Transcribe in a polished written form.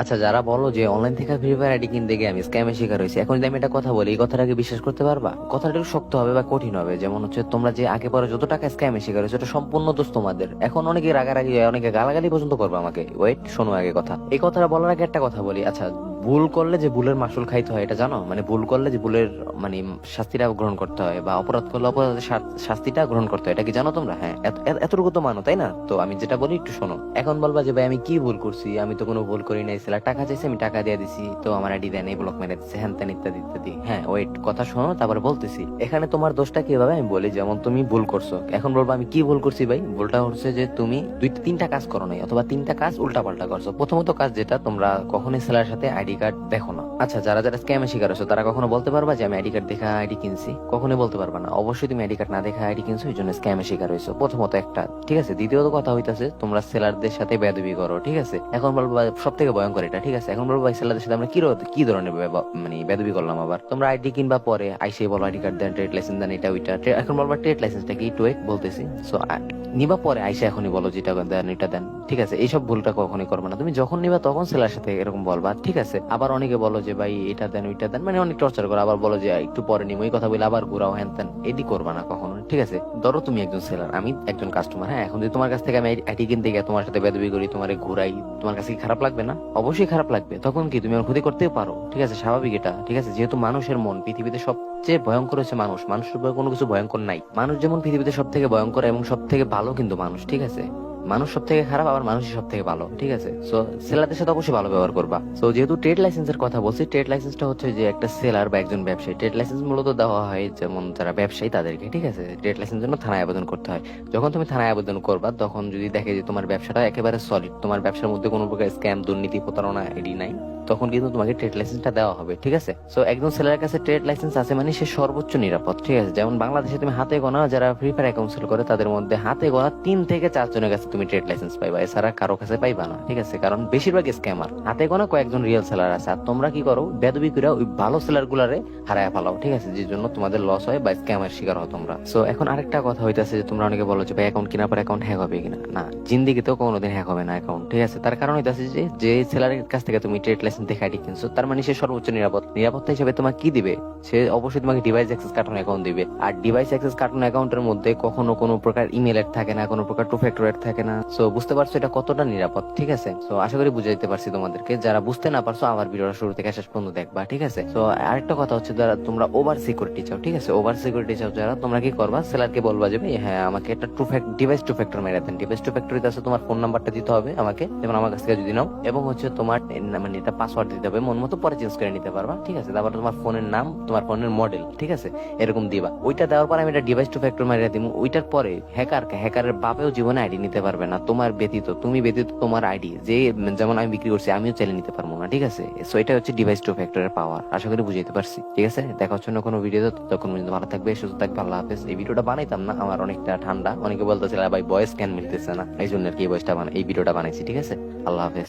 আচ্ছা, যারা বলো যে অনলাইন থেকে ফ্রি ফায়ার আইডি কিনতে গিয়ে আমি স্ক্যামের শিকার হয়েছি, এখন যদি আমি এটা কথা বলি, এই কথাটাকে বিশ্বাস করতে পারবা? কথাটা একটু শক্ত হবে বা কঠিন হবে। যেমন হচ্ছে, তোমরা যে আগে পরে যত টাকা স্ক্যামের শিকার হয়েছে, এটা সম্পূর্ণ দোষ তোমাদের। এখন অনেকে রাগারাগি হয়, অনেকে গালাগালি পর্যন্ত করবে আমাকে। ওয়েট, শোনো আগে কথা। এই কথাটা বলার আগে একটা কথা বলি। আচ্ছা, ভুল করলে যে ভুলের মাসুল খাইতে হয় এটা জানো? মানে ভুল করলে যে ভুলের মানে শাস্তিটা গ্রহণ করতে হয়, বা অপরাধ করলে অপরাধের শাস্তিটা গ্রহণ করতে হয়, এটা কি জানো তোমরা? হ্যাঁ, এতটুকু তো মানো, তাই না? তো আমি যেটা বলি একটু শোনো। এখন বলবা যে ভাই আমি কি ভুল করছি? আমি তো কোনো ভুল করি নাই, ছেলে টাকা চাইছে আমি টাকা দিয়ে দিছি, তো আমার আইডি দেন, এই ব্লক মেরে দিচ্ছে, হ্যান ত্যান ইত্যাদি ইত্যাদি। হ্যাঁ ওয়েট, কথা শোনো তারপরে বলতেছি। এখানে তোমার দোষটা কিভাবে আমি বলি। যেমন তুমি ভুল করছো, এখন বলবো আমি কি ভুল করছি ভাই। ভুলটা হচ্ছে যে তুমি তিনটা কাজ করো নাই, অথবা তিনটা কাজ উল্টা পাল্টা করছো। প্রথমত কাজ যেটা, তোমরা কখনোই সেলার সাথে আইডি কার্ড দেখো না। আচ্ছা, যারা যারা স্ক্যামে শিকার হচ্ছে তারা কখনো বলতে পারবা যে আমি আইডি কার্ড দেখা আইডি কিনছি? কখনোই বলতে পারবা না। অবশ্যই তুমি আইডি কার্ড না দেখা আইডি কিনছো, এই জন্য স্ক্যামে শিকার হয়েছো, প্রথমত একটা। ঠিক আছে, দ্বিতীয়ত কথা হইতাছে তোমরা সেলারদের সাথে বেয়াদবি করো। ঠিক আছে, এখন বলবো সব থেকে ভয়ঙ্কর এটা। ঠিক আছে, এখন বলবো ভাই সেলারদের সাথে আমরা কি ধরনের মানে বেয়াদবি করলাম আবার? তোমরা আইডি কিনবা পরে আইসে বলো আইডি কার্ড দেন, ট্রেড লাইসেন্স দেন, এটা ওইটা। এখন বলবা ট্রেড লাইসেন্সটা কি, একটু বলতেছি। সো নিবা পরে আইসা এখনই বলো যেটা দেন এটা দেন। ঠিক আছে, এইসব ভুলটা কখনোই করবে না। তুমি যখন নিবা তখন সেলার সাথে এরকম বলবা। ঠিক আছে, আবার অনেকে বলো যে ভাই এটা দেন ওইটা দেন, মানে অনেক টর্চার করো। আবার বলো যে একটু পরে নিবো, এই কথা বলে আবার ঘুরাও হ্যান তেন। এটি করবা না কখনো। ঠিক আছে, ধরো তুমি একজন সেলার, আমি একজন কাস্টমার। হ্যাঁ, এখন যদি তোমার কাছ থেকে আমি আইডি কিনতে গিয়ে তোমার সাথে বেদবি করি, তোমার ঘুরাই, তোমার কাছে কি খারাপ লাগবে না? অবশ্যই খারাপ লাগবে। তখন কি তুমি আমার ক্ষতি করতেও পারো। ঠিক আছে, স্বাভাবিক এটা। ঠিক আছে, যেহেতু মানুষের মন পৃথিবীতে সবচেয়ে ভয়ঙ্কর হচ্ছে মানুষ। মানুষের উপরে কোনো কিছু ভয়ঙ্কর নাই। মানুষ যেমন পৃথিবীতে সব থেকে ভয়ঙ্কর এবং সব থেকে ভালো কিন্তু মানুষ। ঠিক আছে, মানুষ সব থেকে খারাপ, আবার মানুষই সব থেকে ভালো। ঠিক আছে, সো সেলারদের সাথে অবশ্যই ভালো ব্যবহার করবা। সো যেহেতু ট্রেড লাইসেন্সের কথা বলছি, ট্রেড লাইসেন্সটা হচ্ছে যে একটা সেলার বা একজন ব্যবসায়ী, ট্রেড লাইসেন্স মূলত দেওয়া হয় যেমন যারা ব্যবসায়ী তাদেরকে। ঠিক আছে, ট্রেড লাইসেন্স জন্য থানায় আবেদন করতে হয়। যখন তুমি থানায় আবেদন করবা, তখন যদি দেখে যে তোমার ব্যবসাটা একেবারে সলিড, তোমার ব্যবসার মধ্যে কোনো প্রকার স্ক্যাম, দুর্নীতি, প্রতারণা এডি নাই, তখন কিন্তু তোমাকে ট্রেড লাইসেন্সটা দেওয়া হবে। ঠিক আছে, সো একজন সেলারের কাছে ট্রেড লাইসেন্স আছে মানে সে সর্বোচ্চ নিরাপদ। ঠিক আছে, যেমন বাংলাদেশে তুমি হাতে গোনা যারা ফ্রি ফায়ার অ্যাকাউন্ট সেল করে, তাদের মধ্যে হাতে গোনা 3 থেকে 4 জনের কাছে তুমি ট্রেড লাইসেন্স পাইবা, এছাড়া কারো কাছে পাইবা না। ঠিক আছে, কারণ বেশিরভাগ স্ক্যামার, হাতে গোনা কয়েকজন রিয়েল সেলার আছে। আর তোমরা কি করো, বেদবি করে ওই ভালো সেলার গুলারে হারায় ফেলাও। ঠিক আছে, যে জন্য তোমাদের লস হয় বা স্ক্যামের শিকার হও তোমরা। সো এখন আরেকটা কথা হইতাছে যে তোমরা অনেকে বলো যে ভাই অ্যাকাউন্ট কেনার পর অ্যাকাউন্ট হ্যাক হবে কিনা। না, জিন্দিগিতেও কোনোদিন হ্যাক হবে না অ্যাকাউন্ট। ঠিক আছে, তার কারণ হইতাছে যে সেলারের কাছ থেকে তুমি ট্রেড লাইসেন্স দেখে আইডি কিনছো, তার মানে সে সর্বোচ্চ নিরাপত্তা হিসেবে তোমাকে কি দিবে? সে অবশ্যই তোমাকে ডিভাইস অ্যাক্সেস কার্টন অ্যাকাউন্ট দিবে। আর ডিভাইস অ্যাক্সেস কার্টন অ্যাকাউন্টের মধ্যে কখনো কোনো প্রকার ইমেল এড থাকে না, কোনো প্রকার টু ফ্যাক্টর এড থাকে না। সো বুঝতে পারছো এটা কতটা নিরাপদ? ঠিক আছে, সো আশা করি বুঝাইতে পারছি তোমাদেরকে। যারা বুঝতে না পারছো, আবার ভিডিওটা শুরু থেকে শেষ পর্যন্ত দেখবা। ঠিক আছে, তো আরেকটা কথা হচ্ছে, যারা তোমরা ওভার সিকিউরিটি চাও, ঠিক আছে, ওভার সিকিউরিটি চাও যারা, তোমরা কি করবা, সেলারকে বলবা যে ভাই হ্যাঁ আমাকে একটা ডিভাইস টু ফ্যাক্টর মেরে দেন। ডিভাইস টু ফ্যাক্টর আছে, তোমার ফোন নাম্বারটা দিতে হবে আমাকে, যেমন আমার কাছ থেকে যদি নাও, এবং হচ্ছে তোমার মানে এটা পাসওয়ার্ড দিতে হবে, মন মতো পরে চেঞ্জ করে নিতে পারবা। ঠিক আছে, তারপর তোমার ফোনের নাম, তোমার ফোনের মডেল, ঠিক আছে, এরকম দিবা। ওইটা দেওয়ার পর আমি এটা ডিভাইস টু ফ্যাক্টর মারিয়ে দিব। ওইটার পরে হ্যাকারের বাপেও জীবনে আইডি নিতে পারবে না তোমার ব্যতীত, তুমি ব্যতীত তোমার আইডি যে, যেমন আমি বিক্রি করছি আমিও চাইলে নিতে পারবো না। ঠিক আছে, সো এটা হচ্ছে ডিভাইস টু ফ্যাক্টরের পাওয়ার। আশা করি বুঝাইতে পারছি। ঠিক আছে, দেখা হচ্ছে না কোনো ভিডিওতে, তখন পর্যন্ত ভালো থাকবে, সুস্থ থাকবে, আল্লাহ হাফেজ। এই ভিডিওটা বানাইতাম না, আমার অনেকটা ঠান্ডা, অনেকে বলতেছিল ভাই ভয়েস ক্যান মিলতেছে না, এই জন্য আর কি এই ভিডিওটা বানাইছি। ঠিক আছে, আল্লাহ হাফেজ।